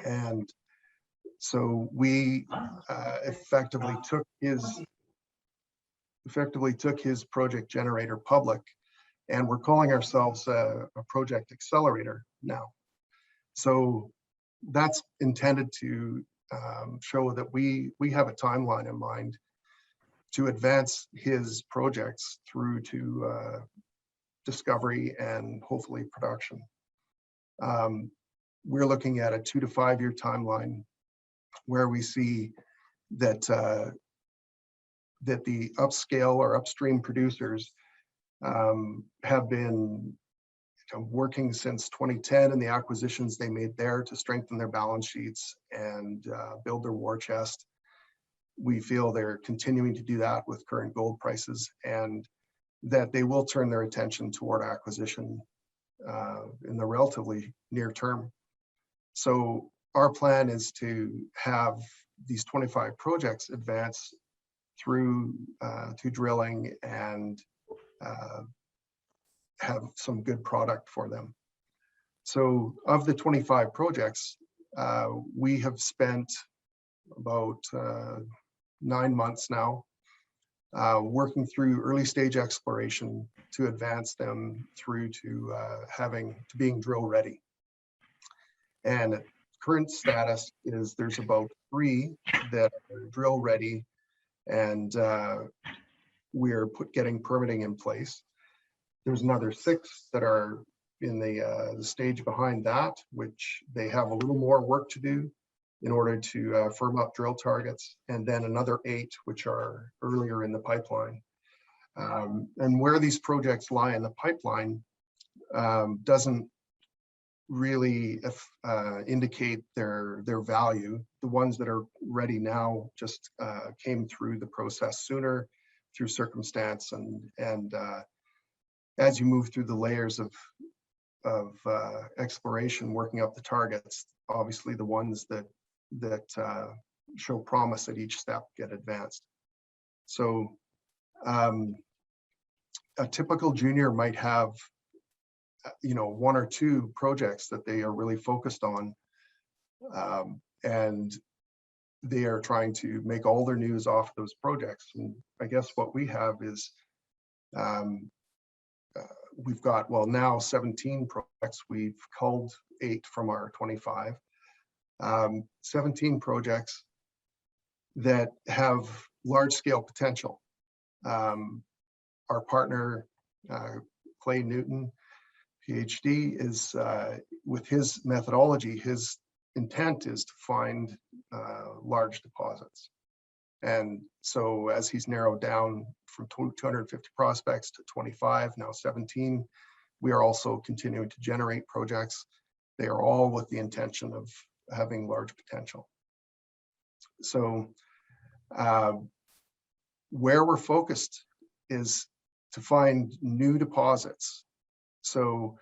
And so we effectively took his project generator public, and we're calling ourselves a project accelerator now. So that's intended to show that we have a timeline in mind to advance his projects through to discovery and hopefully production. We're looking at a 2 to 5 year timeline where we see that that the upscale or upstream producers have been working since 2010, and the acquisitions they made there to strengthen their balance sheets and build their war chest. We feel they're continuing to do that with current gold prices, and that they will turn their attention toward acquisition in the relatively near term. So our plan is to have these 25 projects advance through to drilling and have some good product for them. So of the 25 projects, we have spent about 9 months now working through early stage exploration to advance them through to being drill ready. And current status is there's about 3 that are drill ready, and we're getting permitting in place. There's another 6 that are in the stage behind that, which they have a little more work to do in order to firm up drill targets, and then another 8 which are earlier in the pipeline. And where these projects lie in the pipeline doesn't really indicate their value. The ones that are ready now just came through the process sooner through circumstance, and as you move through the layers of exploration, working up the targets, obviously the ones that show promise at each step get advanced. So a typical junior might have 1 or 2 projects that they are really focused on, and they are trying to make all their news off those projects. And I guess what we have is we've got, well, now 17 projects. We've culled 8 from our 25. 17 projects that have large scale potential. Our partner, Clay Newton, PhD, is with his methodology, his intent is to find large deposits. And so as he's narrowed down from 250 prospects to 25, now 17, we are also continuing to generate projects. They are all with the intention of having large potential. So where we're focused is to find new deposits. So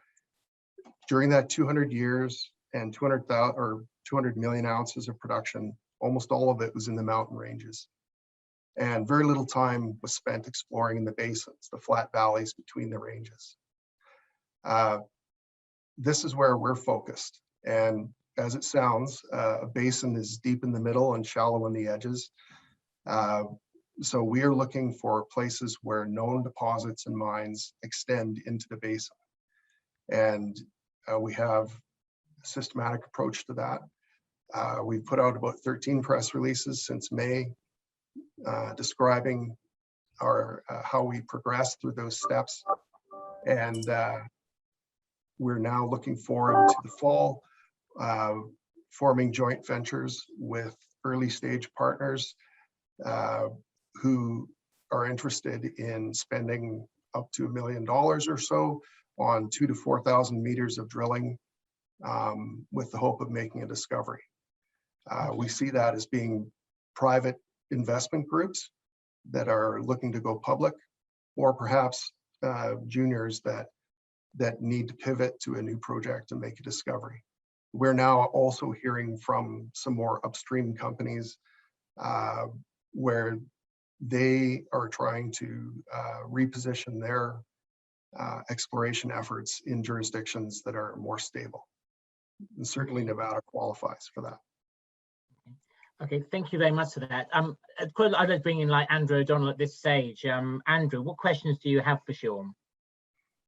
during that 200 years and 200,000 or 200 million ounces of production, almost all of it was in the mountain ranges. And very little time was spent exploring in the basins, the flat valleys between the ranges. This is where we're focused. And as it sounds, a basin is deep in the middle and shallow on the edges. So we are looking for places where known deposits and mines extend into the basin. And we have a systematic approach to that. We've put out about 13 press releases since May, describing how we progress through those steps. And we're now looking forward to the fall, forming joint ventures with early stage partners who are interested in spending up to $1 million or so on 2,000 to 4,000 meters of drilling with the hope of making a discovery. We see that as being private investment groups that are looking to go public, or perhaps juniors that need to pivot to a new project and make a discovery. We're now also hearing from some more upstream companies where they are trying to reposition their exploration efforts in jurisdictions that are more stable. And certainly Nevada qualifies for that. Okay, thank you very much for that. I'd like to bring in like Andrew O'Donnell at this stage. Andrew, what questions do you have for Sean?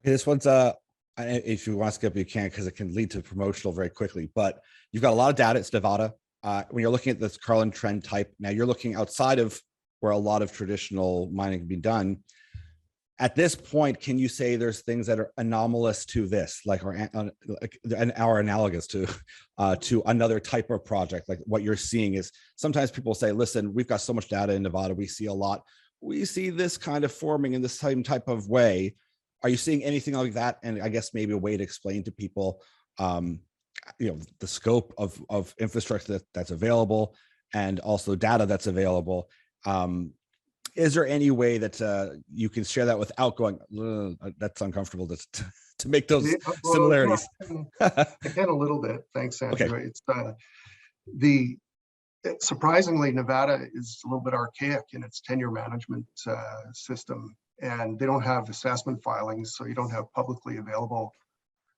Okay, this one's if you want to skip, you can, because it can lead to promotional very quickly. But you've got a lot of data. It's Nevada. When you're looking at this Carlin trend type, now you're looking outside of where a lot of traditional mining can be done. At this point, can you say there's things that are anomalous to this, like or analogous to another type of project? Like what you're seeing is sometimes people say, listen, we've got so much data in Nevada, we see a lot. We see this kind of forming in the same type of way. Are you seeing anything like that? And I guess maybe a way to explain to people, the scope of infrastructure that's available and also data that's available. Is there any way that you can share that without going, that's uncomfortable to make those similarities? I can a little bit. Thanks, Andrew. Okay. It's surprisingly, Nevada is a little bit archaic in its tenure management system, and they don't have assessment filings, so you don't have publicly available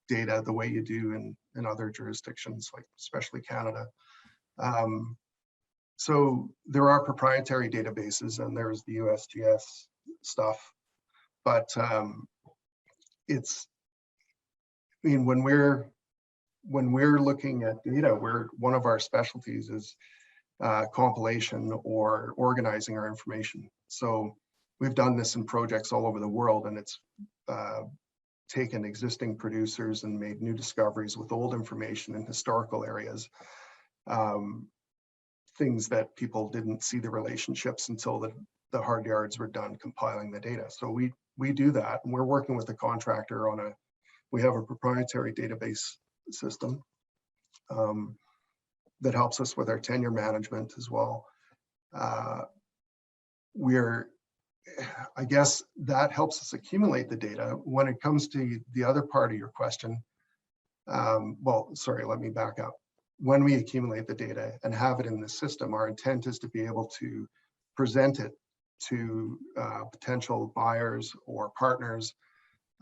data the way you do in other jurisdictions, like especially Canada. So there are proprietary databases, and there's the USGS stuff, but when we're looking at data, one of our specialties is compilation or organizing our information. So we've done this in projects all over the world, and it's taken existing producers and made new discoveries with old information in historical areas. Things that people didn't see the relationships until the hard yards were done compiling the data. So we do that, and we're working with a contractor we have a proprietary database system that helps us with our tenure management as well. I guess that helps us accumulate the data. When it comes to the other part of your question, well, sorry, let me back up. When we accumulate the data and have it in the system, our intent is to be able to present it to potential buyers or partners,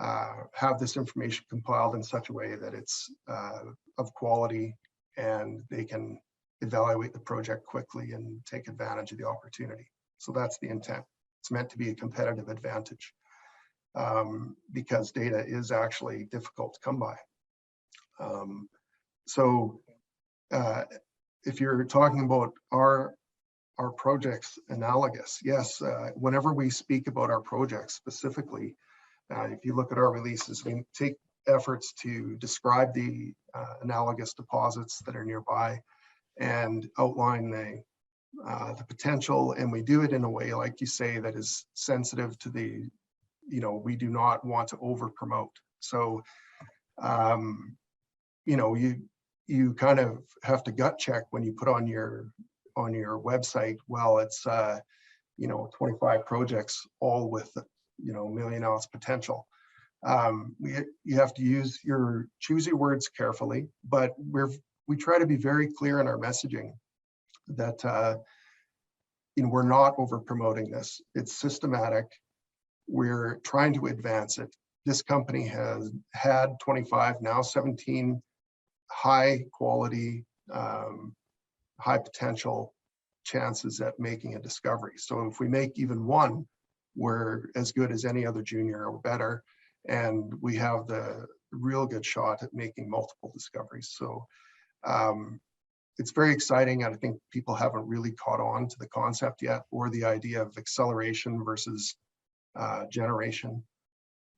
have this information compiled in such a way that it's of quality and they can evaluate the project quickly and take advantage of the opportunity. So that's the intent. It's meant to be a competitive advantage because data is actually difficult to come by. If you're talking about our projects analogous, yes, whenever we speak about our projects specifically, if you look at our releases, we take efforts to describe the analogous deposits that are nearby and outline the potential, and we do it in a way, like you say, that is sensitive to we do not want to over promote. So you kind of have to gut check when you put on your website, well, it's 25 projects all with 1 million ounce potential. You have to choose your words carefully, but we try to be very clear in our messaging that we're not over promoting this. It's systematic. We're trying to advance it. This company has had 25, now 17 high quality, high potential chances at making a discovery. So if we make even one, we're as good as any other junior or better, and we have the real good shot at making multiple discoveries. So it's very exciting, and I think people haven't really caught on to the concept yet, or the idea of acceleration versus generation.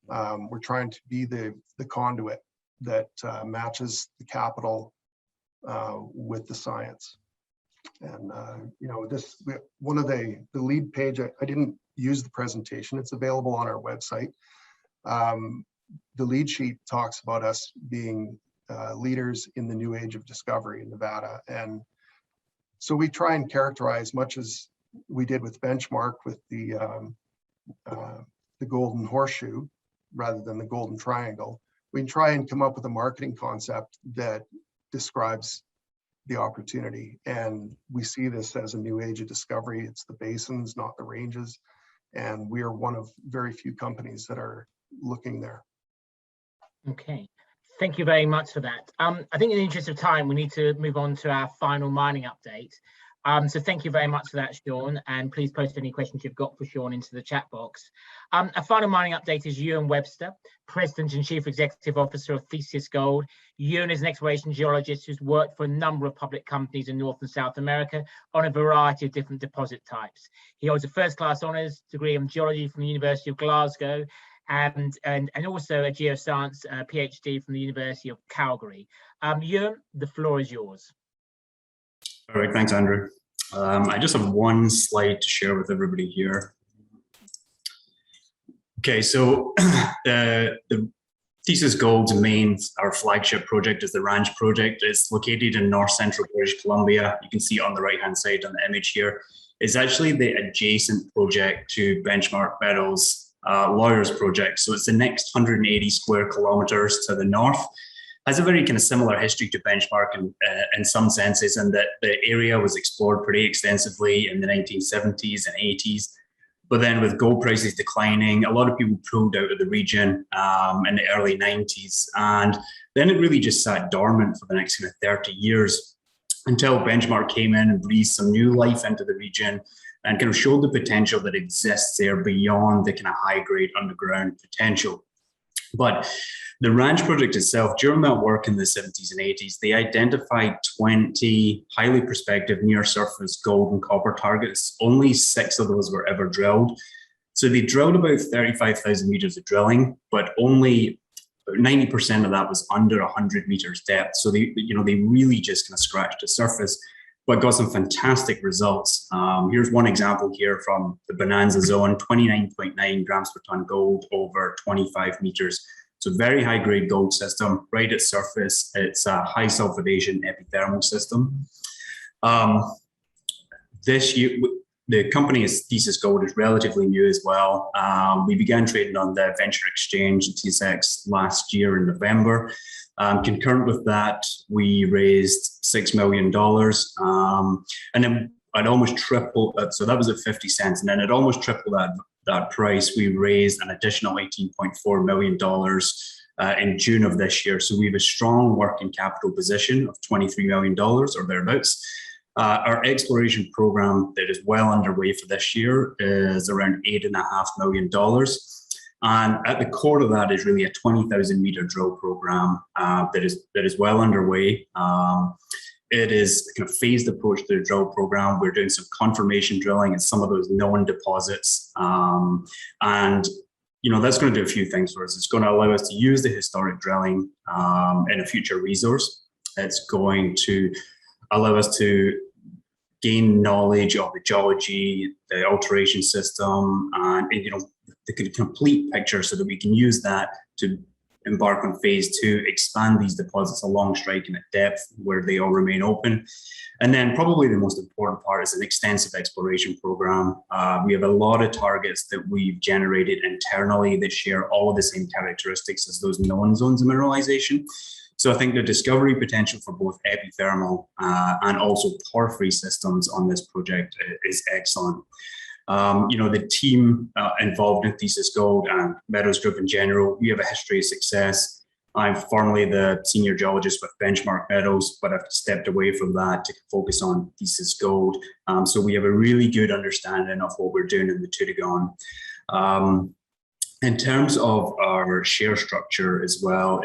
We're trying to be the conduit that matches the capital with the science. And one of the lead page, I didn't use the presentation, it's available on our website. The lead sheet talks about us being leaders in the new age of discovery in Nevada. And so we try and characterize, much as we did with Benchmark with the golden horseshoe rather than the golden triangle. We can try and come up with a marketing concept that describes the opportunity. And we see this as a new age of discovery. It's the basins, not the ranges. And we are one of very few companies that are looking there. Okay, thank you very much for that. I think in the interest of time, we need to move on to our final mining update. So thank you very much for that, Sean, and please post any questions you've got for Sean into the chat box. A final mining update is Ewan Webster, President and Chief Executive Officer of Thesis Gold. Ewan is an exploration geologist who's worked for a number of public companies in North and South America on a variety of different deposit types. He holds a first-class honours degree in geology from the University of Glasgow and also a geoscience PhD from the University of Calgary. Ewan, the floor is yours. All right, thanks, Andrew. I just have one slide to share with everybody here. Okay, so the Thesis Gold's our flagship project is the Ranch project. It's located in north central British Columbia. You can see it on the right-hand side on the image here. It's actually the adjacent project to Benchmark Metals' Lawyers project. So it's the next 180 square kilometers to the north. Has a very kind of similar history to Benchmark in some senses, and that the area was explored pretty extensively in the 1970s and 80s. But then with gold prices declining, a lot of people pulled out of the region in the early 90s. And then it really just sat dormant for the next kind of 30 years until Benchmark came in and breathed some new life into the region and kind of showed the potential that exists there beyond the kind of high grade underground potential. But the Ranch project itself, during that work in the 70s and 80s, they identified 20 highly prospective near-surface gold and copper targets. Only 6 of those were ever drilled. So they drilled about 35,000 meters of drilling, but only 90% of that was under 100 meters depth. So they really just kind of scratched the surface, but got some fantastic results. Here's one example here from the Bonanza zone, 29.9 grams per ton gold over 25 meters. So very high grade gold system, right at surface. It's a high sulfidation epithermal system. This year, the company Thesis Gold is relatively new as well. We began trading on the Venture Exchange, TSX, last year in November. Concurrent with that, we raised $6 million. And then I'd almost triple, so that was at 50 cents. And then it almost tripled that price. We raised an additional $18.4 million in June of this year. So we have a strong working capital position of $23 million or thereabouts. Our exploration program that is well underway for this year is around $8.5 million. And at the core of that is really a 20,000 meter drill program that is well underway. It is a kind of phased approach to the drill program. We're doing some confirmation drilling in some of those known deposits. And that's going to do a few things for us. It's going to allow us to use the historic drilling in a future resource. It's going to allow us to gain knowledge of the geology, the alteration system, and the complete picture so that we can use that to embark on phase 2, expand these deposits along strike and at depth where they all remain open. And then probably the most important part is an extensive exploration program. We have a lot of targets that we've generated internally that share all of the same characteristics as those known zones of mineralization. So I think the discovery potential for both epithermal and also porphyry systems on this project is excellent. The team involved in Thesis Gold and Metals Group in general, we have a history of success. I'm formerly the senior geologist with Benchmark Metals, but I've stepped away from that to focus on Thesis Gold. So we have a really good understanding of what we're doing in the Toodoggone. In terms of our share structure as well,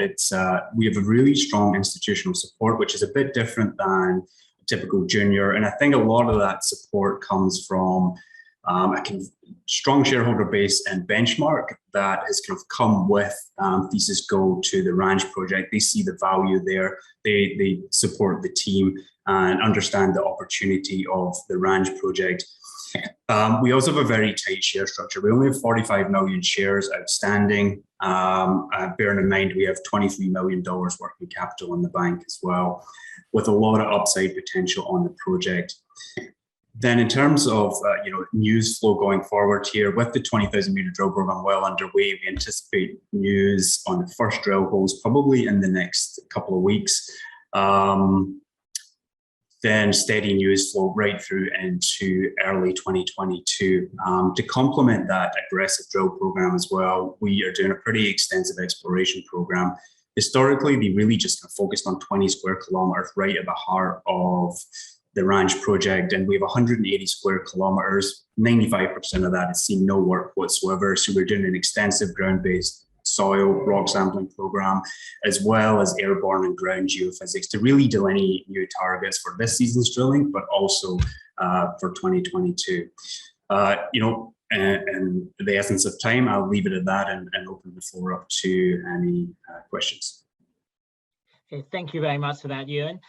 we have a really strong institutional support, which is a bit different than a typical junior. And I think a lot of that support comes from strong shareholder base and Benchmark that has kind of come with Thesis Gold to the Ranch project. They see the value there. They support the team and understand the opportunity of the Ranch project. We also have a very tight share structure. We only have 45 million shares outstanding. Bearing in mind, we have $23 million working capital in the bank as well, with a lot of upside potential on the project. Then in terms of news flow going forward here, with the 20,000 meter drill program well underway, we anticipate news on the first drill holes probably in the next couple of weeks. Then steady news flow right through into early 2022. To complement that aggressive drill program as well, we are doing a pretty extensive exploration program. Historically, they really just focused on 20 square kilometers right at the heart of the Ranch project, and we have 180 square kilometers. 95% of that has seen no work whatsoever. So we're doing an extensive ground-based soil rock sampling program, as well as airborne and ground geophysics to really delineate new targets for this season's drilling, but also for 2022. And the essence of time, I'll leave it at that and open the floor up to any questions. Okay, thank you very much for that, Ewan.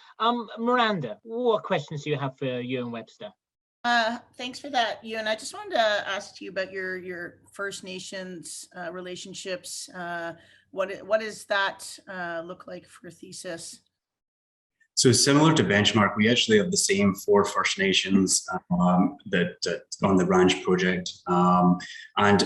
Miranda, what questions do you have for Ewan Webster? Thanks for that, Ewan. I just wanted to ask you about your First Nations relationships. What does that look like for Thesis? So similar to Benchmark, we actually have the same 4 First Nations that on the Ranch project. And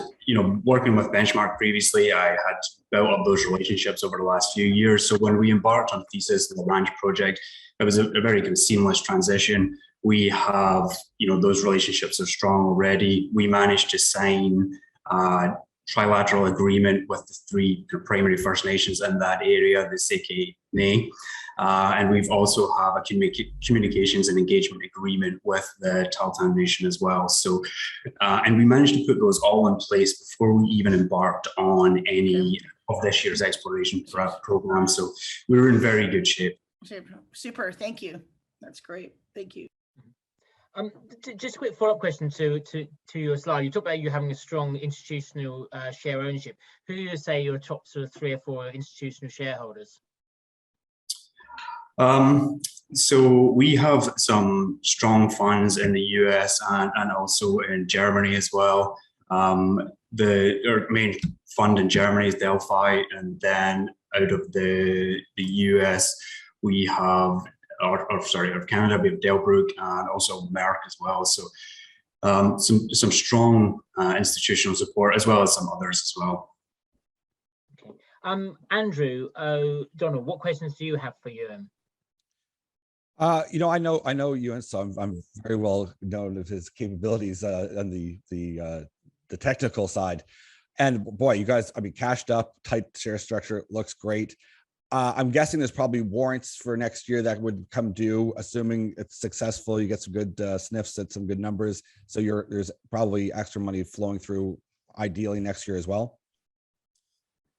working with Benchmark previously, I had built up those relationships over the last few years. So when we embarked on Thesis and the Ranch project, it was a very kind of seamless transition. We have, those relationships are strong already. We managed to sign a trilateral agreement with the 3 primary First Nations in that area, the Thake, and we've also have a communications and engagement agreement with the Taltan Nation as well. So, and we managed to put those all in place before we even embarked on any of this year's exploration program. So we were in very good shape. Super, thank you. That's great, thank you. Just a quick follow-up question to your slide. You talked about you having a strong institutional share ownership. Who do you say your top sort of 3 or 4 institutional shareholders? So we have some strong funds in the US and also in Germany as well. Our main fund in Germany is Delphi, and then out of the US we have of Canada, we have Delbrook and also Merck as well. So some strong institutional support, as well as some others as well. Okay. Andrew Donald, what questions do you have for Ewan? I know Ewan, so I'm very well known of his capabilities on the technical side. And boy, you guys, cashed up, tight share structure, looks great. I'm guessing there's probably warrants for next year that would come due, assuming it's successful. You get some good sniffs at some good numbers. So there's probably extra money flowing through ideally next year as well.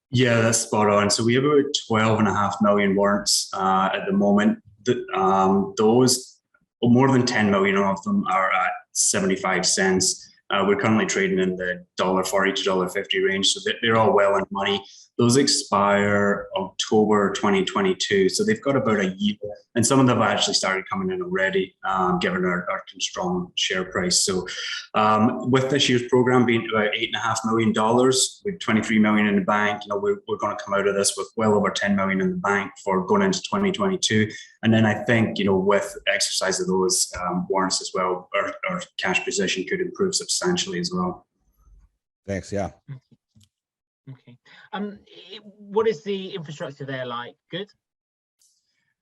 Yeah, that's spot on. So we have about 12.5 million warrants at the moment. Those, more than 10 million of them are at 75 cents. We're currently trading in the $1.40 to $1.50 range, so they're all well in money. Those expire October 2022, so they've got about a year, and some of them have actually started coming in already, given our strong share price. So with this year's program being about $8.5 million, with 23 million in the bank, we're going to come out of this with well over 10 million in the bank for going into 2022. And then I think, with exercise of those warrants as well, our cash position could improve substantially as well. Thanks. Yeah. Okay. What is the infrastructure there like? Good?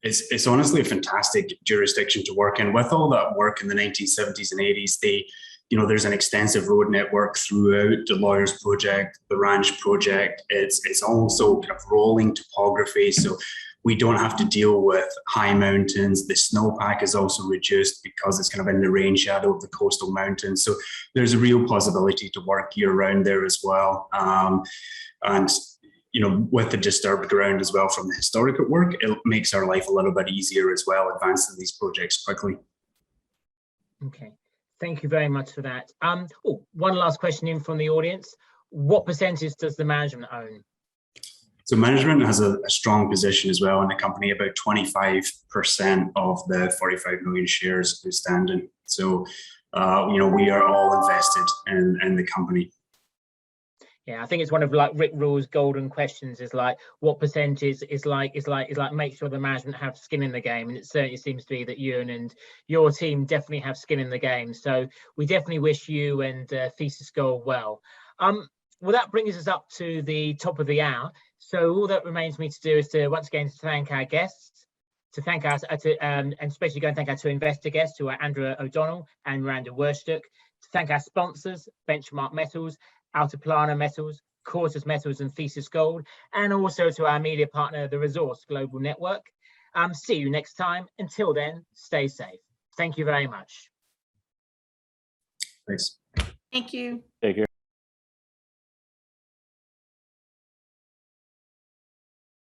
It's honestly a fantastic jurisdiction to work in. With all that work in the 1970s and 80s, there's an extensive road network throughout the Lawyers Project, the Ranch Project. It's also kind of rolling topography, so we don't have to deal with high mountains. The snowpack is also reduced because it's kind of in the rain shadow of the coastal mountains. So there's a real possibility to work year round there as well. And with the disturbed ground as well from the historical work, it makes our life a little bit easier as well, advancing these projects quickly. Okay, Thank you very much for that. One last question in from the audience. What percentage does the management own? So management has a strong position as well in the company, about 25% of the 45 million shares outstanding. So, we are all invested in the company. Yeah, I think it's one of like Rick Rule's golden questions is like, what percentage is like make sure the management have skin in the game. And it certainly seems to be that Ewan and your team definitely have skin in the game. So we definitely wish you and Thesis Gold well. Well, that brings us up to the top of the hour. So all that remains for me to do is to once again thank our guests, to thank us, and especially go and thank our two investor guests, who are Andrea O'Donnell and Miranda Werstiuk. To thank our sponsors, Benchmark Metals, Altiplano Metals, Cortus Metals, and Thesis Gold, and also to our media partner, the Resource Global Network. See you next time. Until then, stay safe. Thank you very much. Thanks. Thank you. Take care.